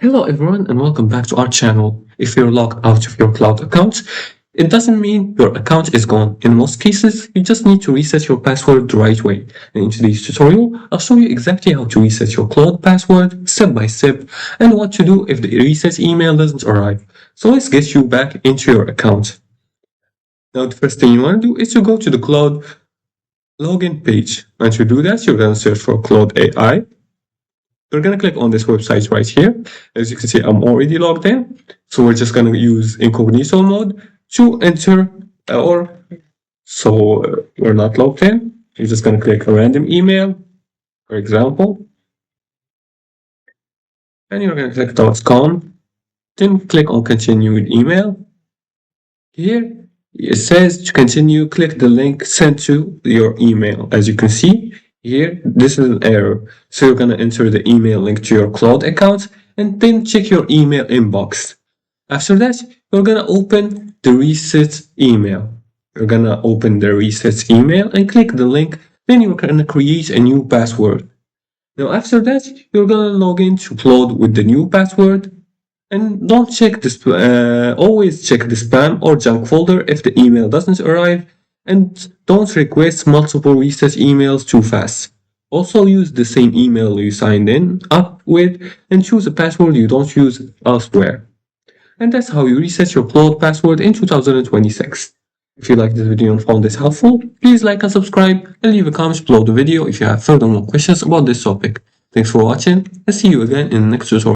Hello everyone and welcome back to our channel. If you're logged out of your Cloud account, it doesn't mean your account is gone. In most cases, you just need to reset your password the right way. And in today's tutorial, I'll show you exactly how to reset your Cloud password step by step and what to do if the reset email doesn't arrive. So let's get you back into your account. Now the first thing you want to do is to go to the Cloud login page. And to do that, you're going to search for Claude AI. We're going to click on this website right here. As you can see, I'm already logged in. So we're just going to use incognito mode to enter we're not logged in. You're just going to click a random email, for example. And you're going to click .com. Then click on continue with email. Here it says to continue, click the link sent to your email. As you can see, here, this is an error. So you're going to enter the email link to your Cloud account and then check your email inbox. After that, you're going to open the reset email. You're going to open the reset email and click the link. Then you're going to create a new password. Now, after that, you're going to log into Cloud with the new password. And don't check this, always check the spam or junk folder if the email doesn't arrive. And don't request multiple reset emails too fast. Also use the same email you signed in up with and choose a password you don't use elsewhere. And that's how you reset your Cloud password in 2026. If you liked this video and found this helpful, please like and subscribe and leave a comment below the video if you have further more questions about this topic. Thanks for watching and see you again in the next tutorial.